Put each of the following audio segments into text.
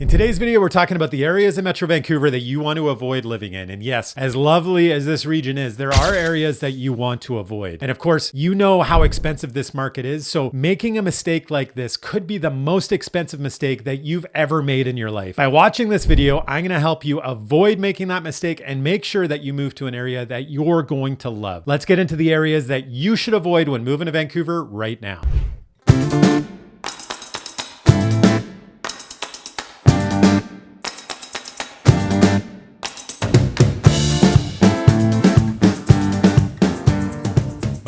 In today's video, we're talking about the areas in Metro Vancouver that you want to avoid living in. And yes, as lovely as this region is, there are areas that you want to avoid. And of course, you know how expensive this market is. So making a mistake like this could be the most expensive mistake that you've ever made in your life. By watching this video, I'm going to help you avoid making that mistake and make sure that you move to an area that you're going to love. Let's get into the areas that you should avoid when moving to Vancouver right now.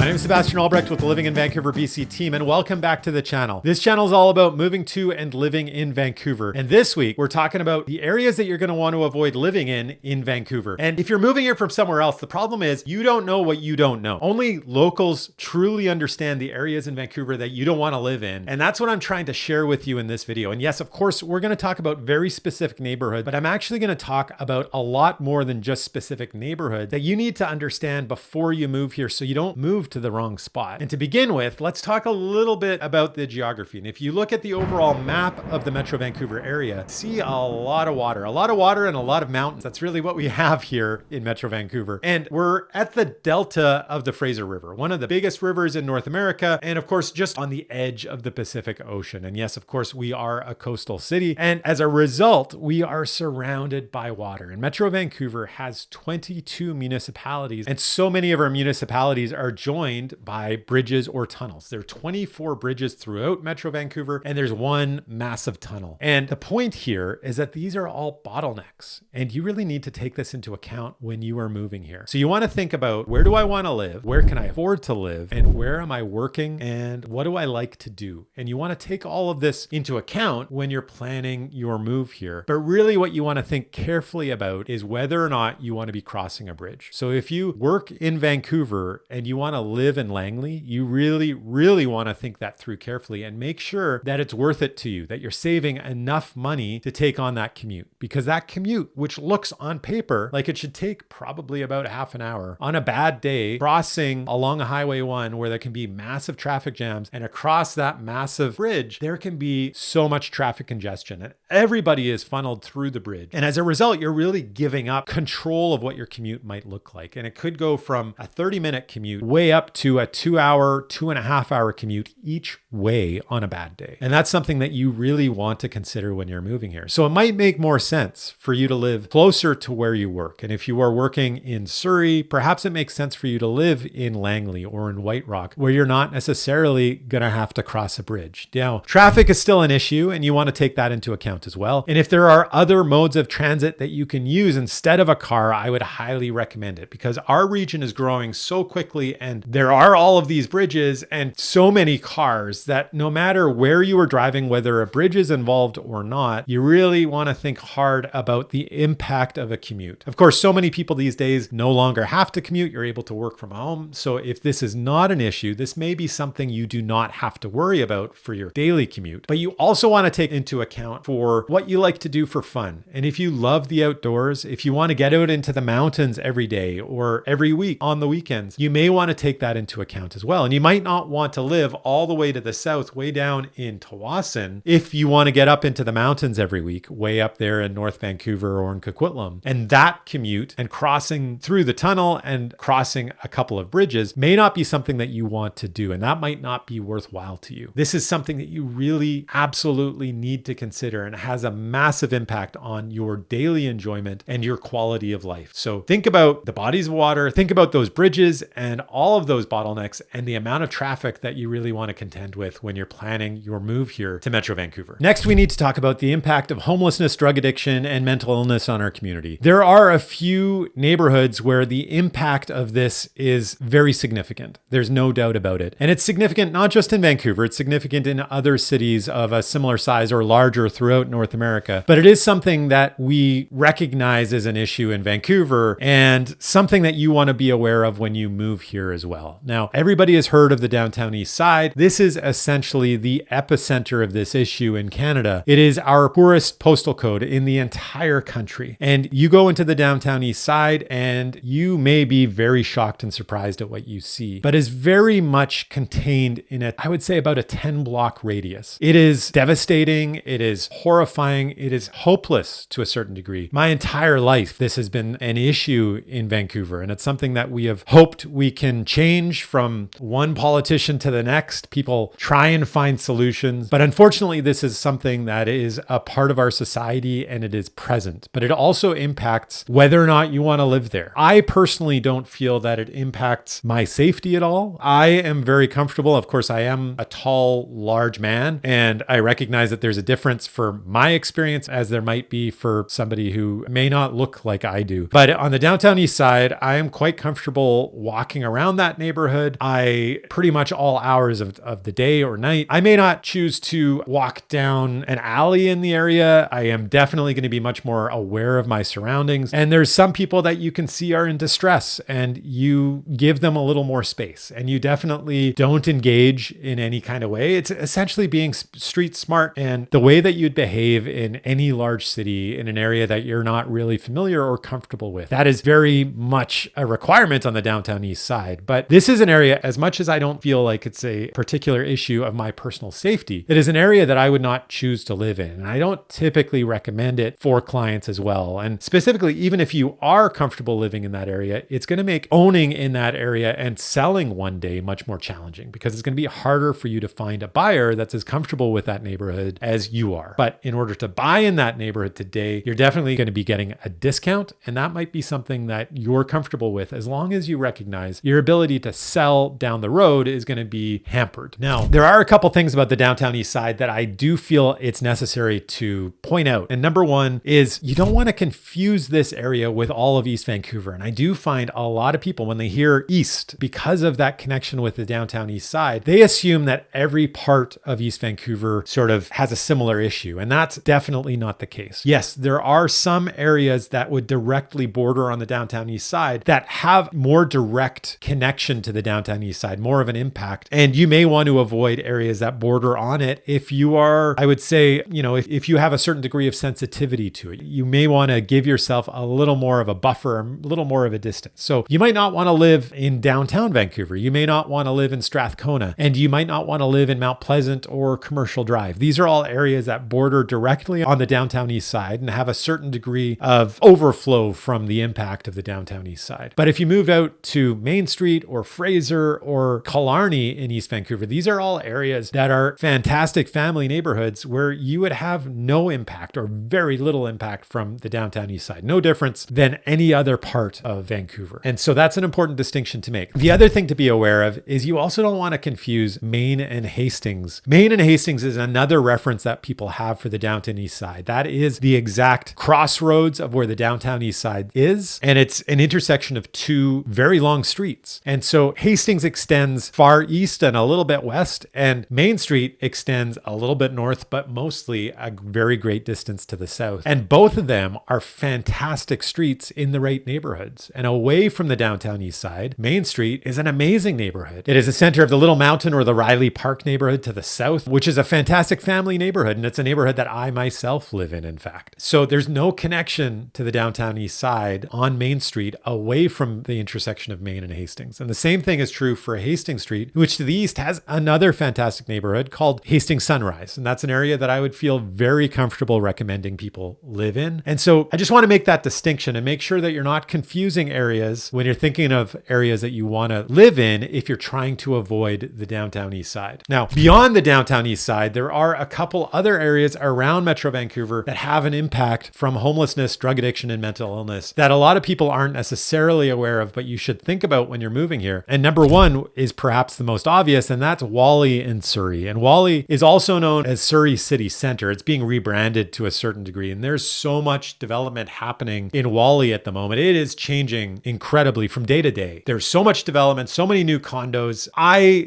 I'm Sebastian Albrecht with the Living in Vancouver, BC team, and welcome back to the channel. This channel is all about moving to and living in Vancouver. And this week, we're talking about the areas that you're going to want to avoid living in Vancouver. And if you're moving here from somewhere else, the problem is you don't know what you don't know. Only locals truly understand the areas in Vancouver that you don't want to live in. And that's what I'm trying to share with you in this video. And yes, of course, we're going to talk about very specific neighborhoods, but I'm actually going to talk about a lot more than just specific neighborhoods that you need to understand before you move here so you don't move to the wrong spot. And to begin with, let's talk a little bit about the geography. And if you look at the overall map of the Metro Vancouver area, see a lot of water and a lot of mountains. That's really what we have here in Metro Vancouver. And we're at the delta of the Fraser River, one of the biggest rivers in North America. And of course, just on the edge of the Pacific Ocean. And yes, of course, we are a coastal city. And as a result, we are surrounded by water. And Metro Vancouver has 22 municipalities. And so many of our municipalities are joined by bridges or tunnels. There are 24 bridges throughout Metro Vancouver, and there's one massive tunnel. And the point here is that these are all bottlenecks, and you really need to take this into account when you are moving here. So you want to think about, where do I want to live? Where can I afford to live? And where am I working? And what do I like to do? And you want to take all of this into account when you're planning your move here. But really what you want to think carefully about is whether or not you want to be crossing a bridge. So if you work in Vancouver and you want to live in Langley, you really want to think that through carefully and make sure that it's worth it to you, that you're saving enough money to take on that commute. Because that commute, which looks on paper like it should take probably about half an hour, on a bad day, crossing along a Highway 1 where there can be massive traffic jams, and across that massive bridge, there can be so much traffic congestion and everybody is funneled through the bridge. And as a result, you're really giving up control of what your commute might look like. And it could go from a 30-minute commute way up to a 2-hour, 2.5-hour commute each way on a bad day. And that's something that you really want to consider when you're moving here. So it might make more sense for you to live closer to where you work. And if you are working in Surrey, perhaps it makes sense for you to live in Langley or in White Rock, where you're not necessarily going to have to cross a bridge. Now, traffic is still an issue, and you want to take that into account as well. And if there are other modes of transit that you can use instead of a car, I would highly recommend it, because our region is growing so quickly and there are all of these bridges and so many cars that no matter where you are driving, whether a bridge is involved or not, you really want to think hard about the impact of a commute. Of course, so many people these days no longer have to commute. You're able to work from home. So if this is not an issue, this may be something you do not have to worry about for your daily commute. But you also want to take into account for what you like to do for fun. And if you love the outdoors, if you want to get out into the mountains every day or every week on the weekends, you may want to take that into account as well. And you might not want to live all the way to the south, way down in Tawasin, if you want to get up into the mountains every week, way up there in North Vancouver or in Coquitlam. And that commute and crossing through the tunnel and crossing a couple of bridges may not be something that you want to do. And that might not be worthwhile to you. This is something that you really absolutely need to consider and has a massive impact on your daily enjoyment and your quality of life. So think about the bodies of water, think about those bridges and all of those bottlenecks and the amount of traffic that you really want to contend with when you're planning your move here to Metro Vancouver. Next, we need to talk about the impact of homelessness, drug addiction, and mental illness on our community. There are a few neighborhoods where the impact of this is very significant. There's no doubt about it. And it's significant not just in Vancouver, it's significant in other cities of a similar size or larger throughout North America. But it is something that we recognize as an issue in Vancouver and something that you want to be aware of when you move here as well. well. Now, everybody has heard of the downtown east side. This is essentially the epicenter of this issue in Canada. It is our poorest postal code in the entire country. And you go into the downtown east side and you may be very shocked and surprised at what you see, but is very much contained in I would say about a 10-block radius. It is devastating. It is horrifying. It is hopeless to a certain degree. My entire life, this has been an issue in Vancouver, and it's something that we have hoped we can change from one politician to the next. People try and find solutions, but unfortunately, this is something that is a part of our society and it is present, but it also impacts whether or not you want to live there. I personally don't feel that it impacts my safety at all. I am very comfortable. Of course, I am a tall, large man, and I recognize that there's a difference for my experience as there might be for somebody who may not look like I do. But on the downtown east side, I am quite comfortable walking around that neighborhood. I pretty much all hours of the day or night. I may not choose to walk down an alley in the area. I am definitely going to be much more aware of my surroundings. And there's some people that you can see are in distress and you give them a little more space, and you definitely don't engage in any kind of way. It's essentially being street smart, and the way that you'd behave in any large city in an area that you're not really familiar or comfortable with. That is very much a requirement on the downtown east side. But this is an area, as much as I don't feel like it's a particular issue of my personal safety, it is an area that I would not choose to live in. And I don't typically recommend it for clients as well. And specifically, even if you are comfortable living in that area, it's going to make owning in that area and selling one day much more challenging, because it's going to be harder for you to find a buyer that's as comfortable with that neighborhood as you are. But in order to buy in that neighborhood today, you're definitely going to be getting a discount. And that might be something that you're comfortable with, as long as you recognize your ability to sell down the road is going to be hampered. Now, there are a couple things about the downtown east side that I do feel it's necessary to point out. And number one is you don't want to confuse this area with all of East Vancouver. And I do find a lot of people, when they hear east, because of that connection with the downtown east side, they assume that every part of East Vancouver sort of has a similar issue. And that's definitely not the case. Yes, there are some areas that would directly border on the downtown east side that have more direct connection to the downtown east side, more of an impact. And you may want to avoid areas that border on it if you are, I would say, if you have a certain degree of sensitivity to it. You may want to give yourself a little more of a buffer, a little more of a distance. So you might not want to live in downtown Vancouver. You may not want to live in Strathcona, and you might not want to live in Mount Pleasant or Commercial Drive. These are all areas that border directly on the downtown east side and have a certain degree of overflow from the impact of the downtown east side. But if you moved out to Main Street or Fraser or Killarney in East Vancouver, these are all areas that are fantastic family neighborhoods where you would have no impact or very little impact from the downtown east side. No difference than any other part of Vancouver. And so that's an important distinction to make. The other thing to be aware of is you also don't want to confuse Main and Hastings. Main and Hastings is another reference that people have for the downtown east side. That is the exact crossroads of where the downtown east side is. And it's an intersection of two very long streets. And so Hastings extends far east and a little bit west, and Main Street extends a little bit north, but mostly a very great distance to the south. And both of them are fantastic streets in the right neighborhoods. And away from the downtown east side, Main Street is an amazing neighborhood. It is the center of the Little Mountain or the Riley Park neighborhood to the south, which is a fantastic family neighborhood. And it's a neighborhood that I myself live in fact. So there's no connection to the downtown east side on Main Street away from the intersection of Main and Hastings. And the same thing is true for Hastings Street, which to the east has another fantastic neighborhood called Hastings Sunrise. And that's an area that I would feel very comfortable recommending people live in. And so I just want to make that distinction and make sure that you're not confusing areas when you're thinking of areas that you want to live in if you're trying to avoid the downtown east side. Now, beyond the downtown east side, there are a couple other areas around Metro Vancouver that have an impact from homelessness, drug addiction, and mental illness that a lot of people aren't necessarily aware of, but you should think about when you're moving here. And number one is perhaps the most obvious, and that's Whalley in Surrey. And Whalley is also known as Surrey City Centre. It's being rebranded to a certain degree, and there's so much development happening in Whalley at the moment. It is changing incredibly from day to day. There's so much development, so many new condos.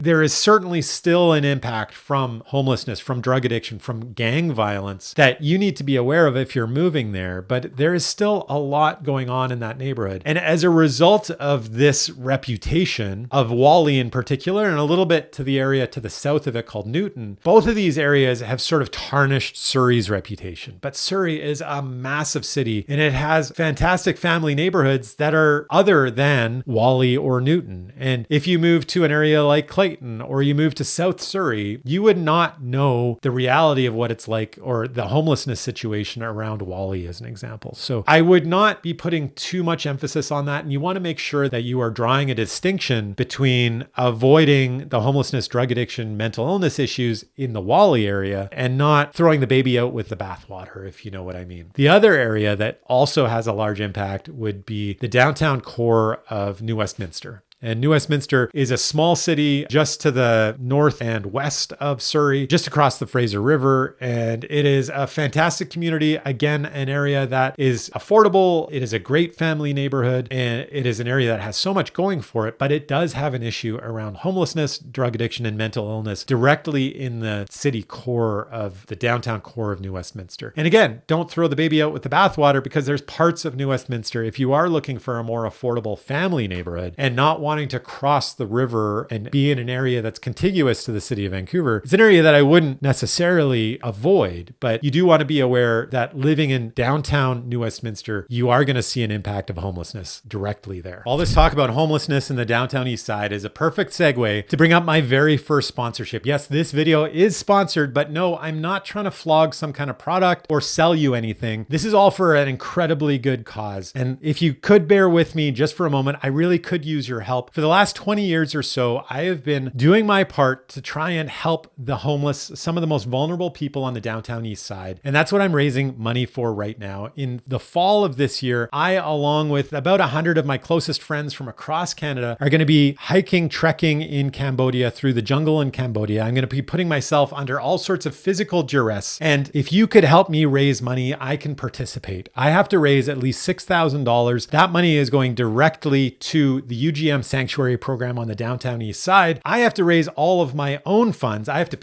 There is certainly still an impact from homelessness, from drug addiction, from gang violence that you need to be aware of if you're moving there. But there is still a lot going on in that neighborhood. And as a result of this reputation location of Whalley in particular, and a little bit to the area to the south of it called Newton, both of these areas have sort of tarnished Surrey's reputation. But Surrey is a massive city and it has fantastic family neighborhoods that are other than Whalley or Newton. And if you move to an area like Clayton or you move to South Surrey, you would not know the reality of what it's like or the homelessness situation around Whalley as an example. So I would not be putting too much emphasis on that. And you want to make sure that you are drawing a distinction between avoiding the homelessness, drug addiction, mental illness issues in the Whalley area and not throwing the baby out with the bathwater, if you know what I mean. The other area that also has a large impact would be the downtown core of New Westminster. And New Westminster is a small city just to the north and west of Surrey, just across the Fraser River. And it is a fantastic community. Again, an area that is affordable. It is a great family neighborhood. And it is an area that has so much going for it, but it does have an issue around homelessness, drug addiction, and mental illness directly in the city core of the downtown core of New Westminster. And again, don't throw the baby out with the bathwater because there's parts of New Westminster, if you are looking for a more affordable family neighborhood and not wanting to cross the river and be in an area that's contiguous to the city of Vancouver, it's an area that I wouldn't necessarily avoid, but you do want to be aware that living in downtown New Westminster, you are going to see an impact of homelessness directly there. All this talk about homelessness in the downtown east side is a perfect segue to bring up my very first sponsorship. Yes, this video is sponsored, but no, I'm not trying to flog some kind of product or sell you anything. This is all for an incredibly good cause. And if you could bear with me just for a moment, I really could use your help. For the last 20 years or so, I have been doing my part to try and help the homeless, some of the most vulnerable people on the downtown east side. And that's what I'm raising money for right now. In the fall of this year, I, along with about 100 of my closest friends from across Canada, are going to be hiking, trekking in Cambodia through the jungle in Cambodia. I'm going to be putting myself under all sorts of physical duress. And if you could help me raise money, I can participate. I have to raise at least $6,000. That money is going directly to the UGM Sanctuary program on the downtown east side. I have to raise all of my own funds. I have to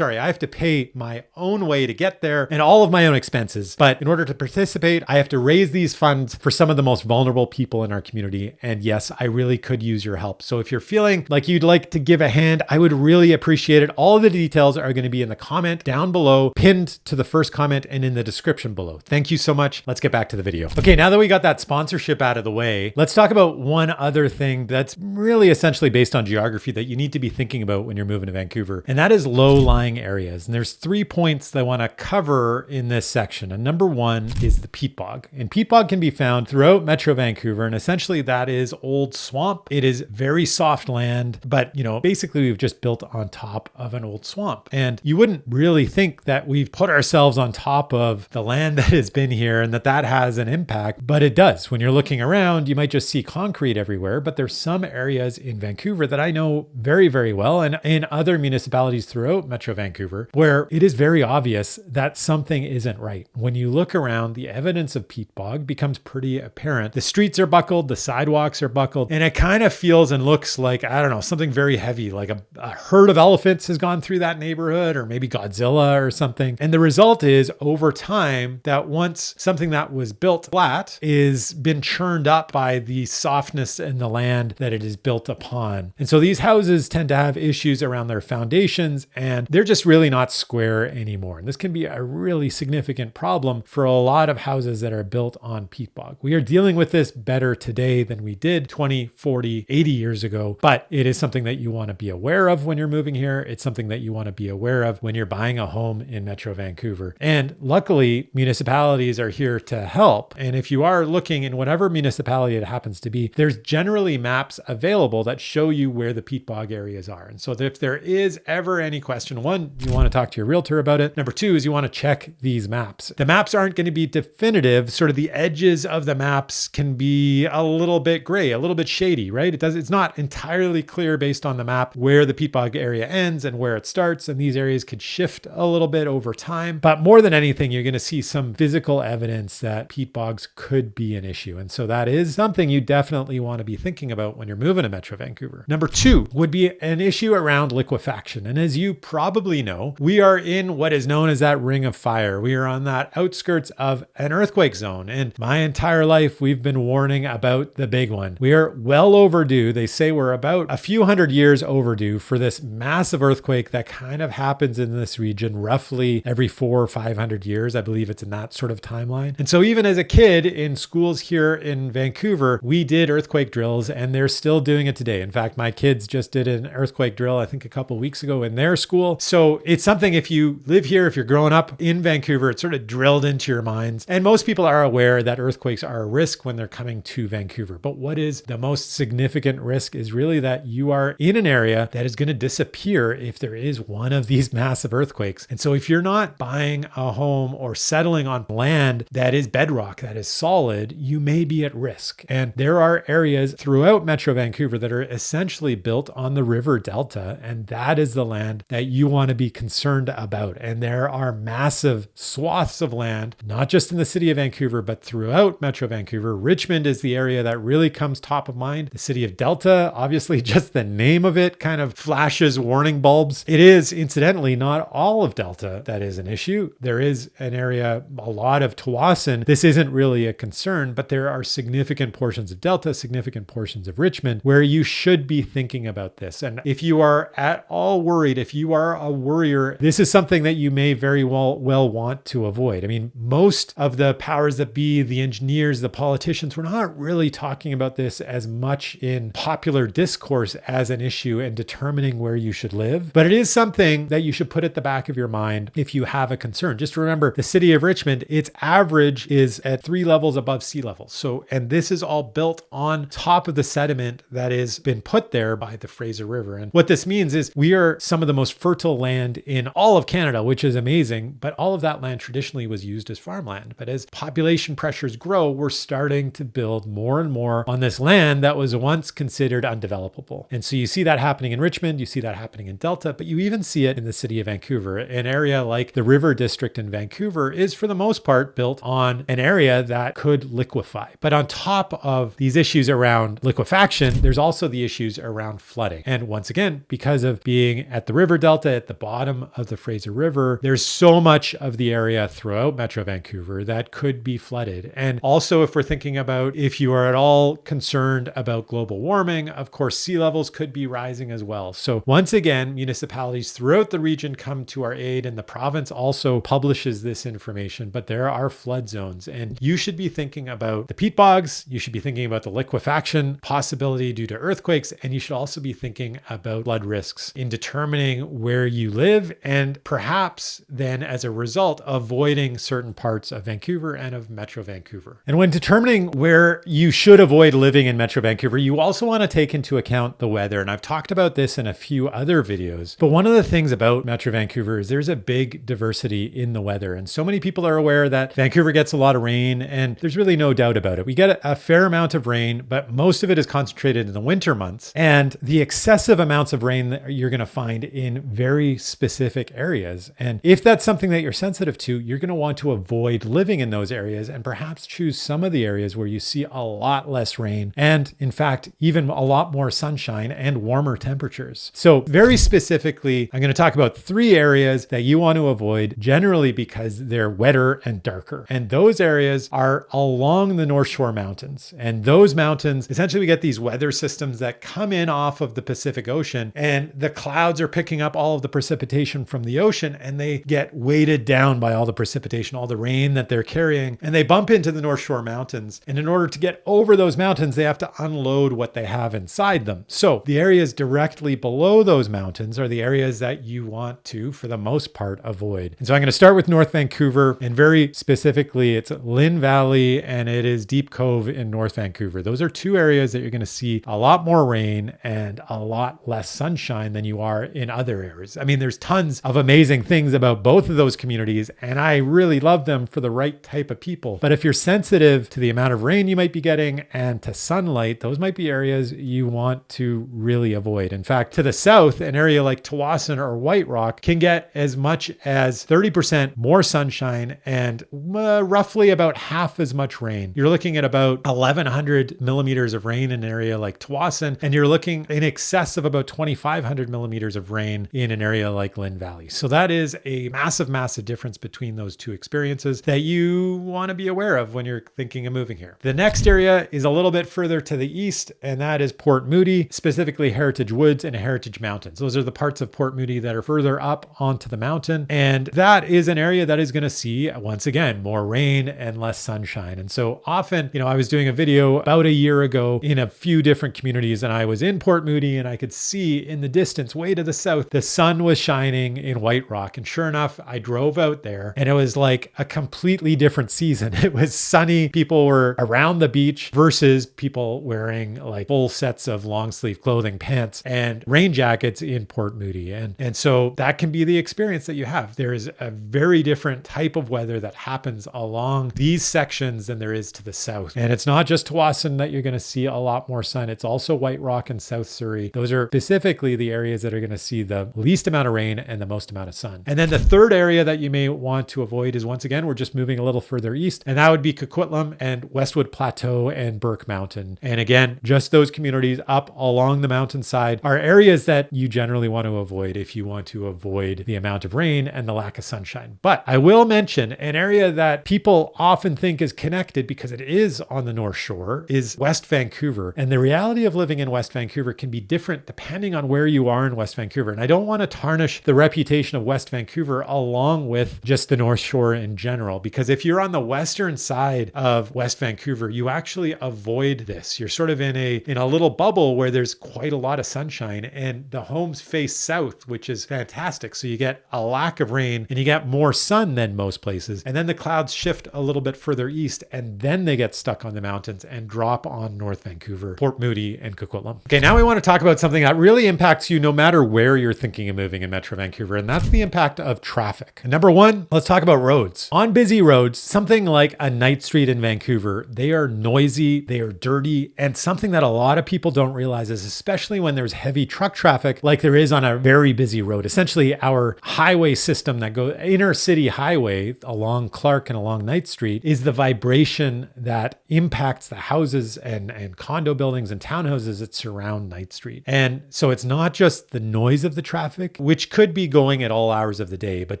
pay my own way to get there and all of my own expenses. But in order to participate, I have to raise these funds for some of the most vulnerable people in our community. And yes, I really could use your help. So if you're feeling like you'd like to give a hand, I would really appreciate it. All of the details are going to be in the comment down below, pinned to the first comment and in the description below. Thank you so much. Let's get back to the video. Okay, now that we got that sponsorship out of the way, let's talk about one other thing that's really essentially based on geography that you need to be thinking about when you're moving to Vancouver. And that is low-lying areas. And there's 3 points that I want to cover in this section. And number one is the peat bog. And peat bog can be found throughout Metro Vancouver. And essentially that is old swamp. It is very soft land, but basically we've just built on top of an old swamp. And you wouldn't really think that we've put ourselves on top of the land that has been here and that has an impact, but it does. When you're looking around, you might just see concrete everywhere, but there's some areas in Vancouver that I know very, very well and in other municipalities throughout Metro Vancouver where it is very obvious that something isn't right. When you look around, the evidence of peat bog becomes pretty apparent. The streets are buckled, the sidewalks are buckled, and it kind of feels and looks like, I don't know, something very heavy, like a herd of elephants has gone through that neighborhood or maybe Godzilla or something. And the result is over time that once something that was built flat is been churned up by the softness in the land that it is built upon. And so these houses tend to have issues around their foundations and they're just really not square anymore. And this can be a really significant problem for a lot of houses that are built on peat bog. We are dealing with this better today than we did 20, 40, 80 years ago, but it is something that you want to be aware of when you're moving here. It's something that you want to be aware of when you're buying a home in Metro Vancouver. And luckily, municipalities are here to help. And if you are looking in whatever municipality it happens to be, there's generally maps available that show you where the peat bog areas are. And so if there is ever any question, one, you want to talk to your realtor about it. Number two is you want to check these maps. The maps aren't going to be definitive. Sort of the edges of the maps can be a little bit gray, a little bit shady, right? It's not entirely clear based on the map where the peat bog area ends and where it starts. And these areas could shift a little bit over time. But more than anything, you're going to see some physical evidence that peat bogs could be an issue. And so that is something you definitely want to be thinking about when you're you're moving to Metro Vancouver. Number 2 would be an issue around liquefaction. And as you probably know, we are in what is known as that ring of fire. We are on that outskirts of an earthquake zone. And my entire life, we've been warning about the big one. We are well overdue. They say we're about a few hundred years overdue for this massive earthquake that kind of happens in this region roughly every 400 or 500 years. I believe it's in that sort of timeline. And so even as a kid in schools here in Vancouver, we did earthquake drills and they're still doing it today. In fact, my kids just did an earthquake drill, I think a couple of weeks ago in their school. So it's something, if you live here, if you're growing up in Vancouver, it's sort of drilled into your minds. And most people are aware that earthquakes are a risk when they're coming to Vancouver. But what is the most significant risk is really that you are in an area that is going to disappear if there is one of these massive earthquakes. And so if you're not buying a home or settling on land that is bedrock, that is solid, you may be at risk. And there are areas throughout Metro Vancouver that are essentially built on the river delta. And that is the land that you want to be concerned about. And there are massive swaths of land, not just in the city of Vancouver, but throughout Metro Vancouver. Richmond is the area that really comes top of mind. The city of Delta, obviously just the name of it kind of flashes warning bulbs. It is incidentally not all of Delta that is an issue. There is an area, a lot of Tawasin. This isn't really a concern, but there are significant portions of Delta, significant portions of Richmond where you should be thinking about this. And if you are at all worried, if you are a worrier, this is something that you may very well want to avoid. I mean, most of the powers that be, the engineers, the politicians, we're not really talking about this as much in popular discourse as an issue in determining where you should live. But it is something that you should put at the back of your mind if you have a concern. Just remember, the city of Richmond, its average is at 3 levels above sea level. So, and this is all built on top of the sediment that has been put there by the Fraser River. And what this means is we are some of the most fertile land in all of Canada, which is amazing. But all of that land traditionally was used as farmland. But as population pressures grow, we're starting to build more and more on this land that was once considered undevelopable. And so you see that happening in Richmond, you see that happening in Delta, but you even see it in the city of Vancouver. An area like the River District in Vancouver is for the most part built on an area that could liquefy. But on top of these issues around liquefaction, there's also the issues around flooding. And once again, because of being at the river delta, at the bottom of the Fraser River, there's so much of the area throughout Metro Vancouver that could be flooded. And also, if we're thinking about if you are at all concerned about global warming, of course, sea levels could be rising as well. So once again, municipalities throughout the region come to our aid, and the province also publishes this information, but there are flood zones, and you should be thinking about the peat bogs. You should be thinking about the liquefaction possibility due to earthquakes, and you should also be thinking about flood risks in determining where you live, and perhaps then as a result, avoiding certain parts of Vancouver and of Metro Vancouver. And when determining where you should avoid living in Metro Vancouver, you also want to take into account the weather. And I've talked about this in a few other videos, but one of the things about Metro Vancouver is there's a big diversity in the weather. And so many people are aware that Vancouver gets a lot of rain, and there's really no doubt about it. We get a fair amount of rain, but most of it is concentrated in the winter months. And the excessive amounts of rain that you're going to find in very specific areas. And if that's something that you're sensitive to, you're going to want to avoid living in those areas and perhaps choose some of the areas where you see a lot less rain and, in fact, even a lot more sunshine and warmer temperatures. So very specifically, I'm going to talk about 3 areas that you want to avoid, generally because they're wetter and darker. And those areas are along the North Shore Mountains. And those mountains, essentially we get these weather systems that come in off of the Pacific Ocean, and the clouds are picking up all of the precipitation from the ocean, and they get weighted down by all the precipitation, all the rain that they're carrying, and they bump into the North Shore Mountains. And in order to get over those mountains, they have to unload what they have inside them. So the areas directly below those mountains are the areas that you want to, for the most part, avoid. And so I'm going to start with North Vancouver, and very specifically, it's Lynn Valley and it is Deep Cove in North Vancouver. Those are 2 areas that you're going to see a lot more rain and a lot less sunshine than you are in other areas. I mean, there's tons of amazing things about both of those communities, and I really love them for the right type of people. But if you're sensitive to the amount of rain you might be getting and to sunlight, those might be areas you want to really avoid. In fact, to the south, an area like Tawasin or White Rock can get as much as 30% more sunshine and roughly about half as much rain. You're looking at about 1,100 millimeters of rain in an area area like Tawasin, and you're looking in excess of about 2,500 millimeters of rain in an area like Lynn Valley. So that is a massive, massive difference between those two experiences that you want to be aware of when you're thinking of moving here. The next area is a little bit further to the east, and that is Port Moody, specifically Heritage Woods and Heritage Mountains. Those are the parts of Port Moody that are further up onto the mountain. And that is an area that is going to see, once again, more rain and less sunshine. And so often, I was doing a video about a year ago in a few different communities, and I was in Port Moody, and I could see in the distance, way to the south, the sun was shining in White Rock. And sure enough, I drove out there, and it was like a completely different season. It was sunny. People were around the beach versus people wearing like full sets of long sleeve clothing, pants, and rain jackets in Port Moody. And so that can be the experience that you have. There is a very different type of weather that happens along these sections than there is to the south. And it's not just Tawasin that you're going to see a lot more sun. It's also White Rock and South Surrey. Those are specifically the areas that are going to see the least amount of rain and the most amount of sun. And then the third area that you may want to avoid is, once again, we're just moving a little further east, and that would be Coquitlam and Westwood Plateau and Burke Mountain. And again, just those communities up along the mountainside are areas that you generally want to avoid if you want to avoid the amount of rain and the lack of sunshine. But I will mention an area that people often think is connected, because it is on the North Shore, is West Vancouver. And the reality of living in West Vancouver can be different depending on where you are in West Vancouver. And I don't want to tarnish the reputation of West Vancouver along with just the North Shore in general, because if you're on the western side of West Vancouver, you actually avoid this. You're sort of in a little bubble where there's quite a lot of sunshine, and the homes face south, which is fantastic. So you get a lack of rain and you get more sun than most places. And then the clouds shift a little bit further east, and then they get stuck on the mountains and drop on North Vancouver, Port Moody, and Coquitlam. Okay, now we want to talk about something that really impacts you no matter where you're thinking of moving in Metro Vancouver, and that's the impact of traffic. And number one, let's talk about roads. On busy roads, something like a night street in Vancouver, they are noisy, they are dirty, and something that a lot of people don't realize is, especially when there's heavy truck traffic like there is on a very busy road, essentially our highway system that goes inner city highway along Clark and along Night Street, is the vibration that impacts the houses and condo buildings and townhouses that surround Night Street. And so it's not just the noise of the traffic, which could be going at all hours of the day, but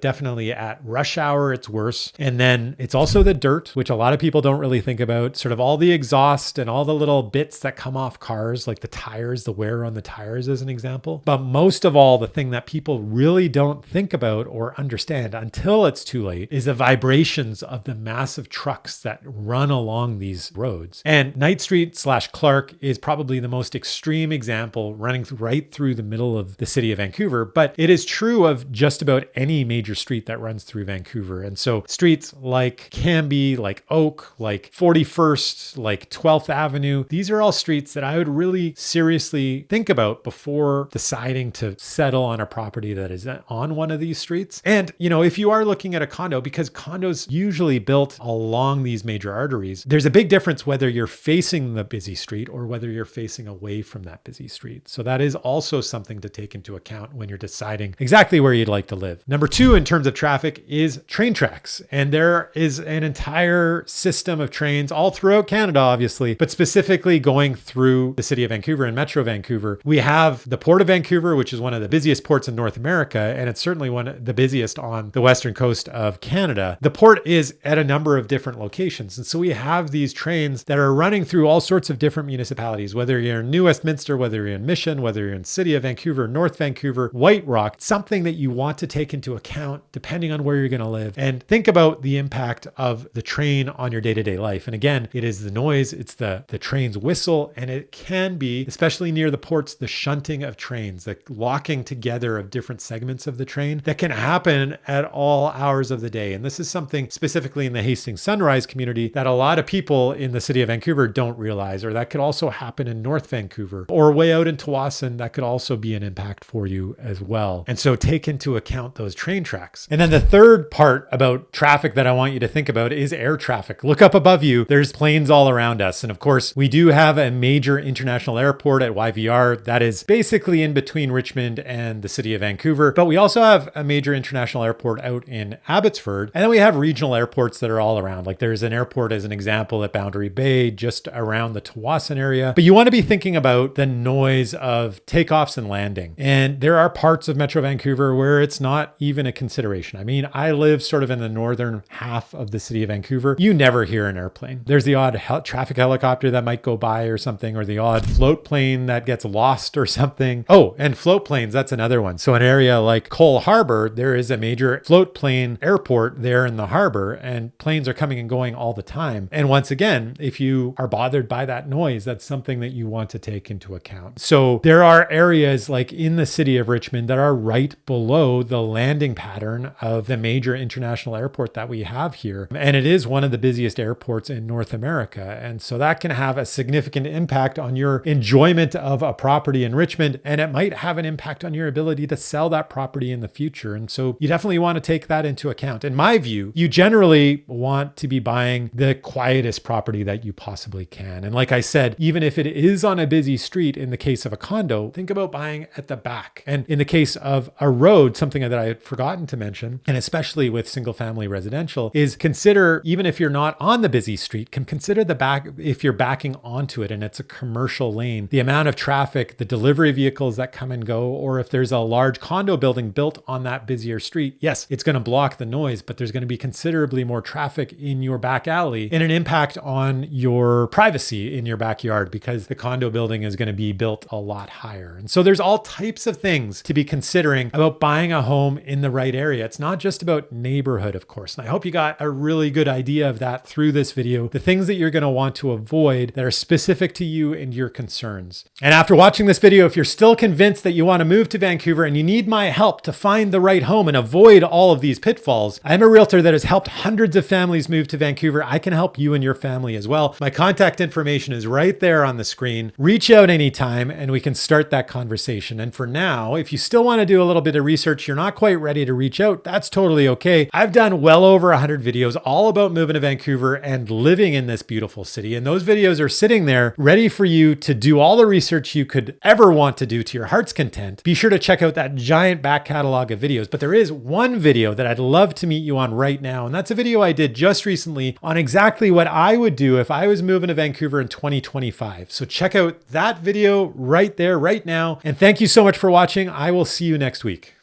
definitely at rush hour, it's worse. And then it's also the dirt, which a lot of people don't really think about, sort of all the exhaust and all the little bits that come off cars, like the tires, the wear on the tires as an example. But most of all, the thing that people really don't think about or understand until it's too late is the vibrations of the massive trucks that run along these roads. And Night Street / Clark is probably the most extreme example, running right through the middle of the city of Vancouver, but it is true of just about any major street that runs through Vancouver. And so streets like Cambie, like Oak, like 41st, like 12th Avenue, these are all streets that I would really seriously think about before deciding to settle on a property that is on one of these streets. And, if you are looking at a condo, because condos usually built along these major arteries, there's a big difference whether you're facing the busy street or whether you're facing away from that busy street. So that is also something to take into account when you're deciding exactly where you'd like to live. Number two, in terms of traffic, is train tracks. And there is an entire system of trains all throughout Canada, obviously, but specifically going through the city of Vancouver and Metro Vancouver. We have the Port of Vancouver, which is one of the busiest ports in North America, and it's certainly one of the busiest on the western coast of Canada. The port is at a number of different locations. And so we have these trains that are running through all sorts of different municipalities, whether you're in New Westminster, whether you're in Mission, whether you're in City of Vancouver, North Vancouver, White Rock, something that you want to take into account depending on where you're going to live, and think about the impact of the train on your day-to-day life. And again, it is the noise, it's the train's whistle, and it can be, especially near the ports, the shunting of trains, the locking together of different segments of the train that can happen at all hours of the day. And this is something specifically in the Hastings Sunrise community that a lot of people in the city of Vancouver don't realize, or that could also happen in North Vancouver or way out in Tawasin. That could also be an impact for you as well. And so take into account those train tracks. And then the third part about traffic that I want you to think about is air traffic. Look up above you. There's planes all around us. And of course, we do have a major international airport at YVR that is basically in between Richmond and the city of Vancouver. But we also have a major international airport out in Abbotsford. And then we have regional airports that are all around. Like there's an airport, as an example, at Boundary Bay, just around the Tawasin area, but you want to be thinking about the noise of takeoffs and landing. And there are parts of Metro Vancouver where it's not even a consideration. I mean, I live sort of in the northern half of the city of Vancouver. You never hear an airplane. There's the odd traffic helicopter that might go by or something, or the odd float plane that gets lost or something. Oh, and float planes, that's another one. So an area like Cole Harbor, there is a major float plane airport there in the harbor, and planes are coming and going all the time. And once again, if you are bothered by that noise, that's something that you want to take into account. So there are areas like in the city of Richmond that are right below the landing pattern of the major international airport that we have here. And it is one of the busiest airports in North America. And so that can have a significant impact on your enjoyment of a property in Richmond, and it might have an impact on your ability to sell that property in the future. And so you definitely want to take that into account. In my view, you generally want to be buying the quietest property that you possibly can. And like I said, even if it is on a busy street, in the case of a condo, think about buying at the back. And in the case of a road, something that I had forgotten to mention, and especially with single family residential, is consider, even if you're not on the busy street, consider the back, if you're backing onto it and it's a commercial lane, the amount of traffic, the delivery vehicles that come and go, or if there's a large condo building built on that busier street, yes, it's going to block the noise, but there's going to be considerably more traffic in your back alley and an impact on your privacy in your backyard because the condo building is going to be built a lot higher. And so there's all types of things to be considering about buying a home in the right area. It's not just about neighborhood, of course. And I hope you got a really good idea of that through this video, the things that you're going to want to avoid that are specific to you and your concerns. And after watching this video, if you're still convinced that you want to move to Vancouver and you need my help to find the right home and avoid all of these pitfalls, I'm a realtor that has helped hundreds of families move to Vancouver. I can help you and your family as well. My contact information is right there on the screen. Reach out anytime and we can start that conversation. And for now, if you still want to do a little bit of research, you're not quite ready to reach out, that's totally okay. I've done well over 100 videos all about moving to Vancouver and living in this beautiful city. And those videos are sitting there ready for you to do all the research you could ever want to do to your heart's content. Be sure to check out that giant back catalog of videos. But there is one video that I'd love to meet you on right now. And that's a video I did just recently on exactly what I would do if I was moving to Vancouver in 2025. So check out that video right there, right now. And thank you so much for watching. I will see you next week.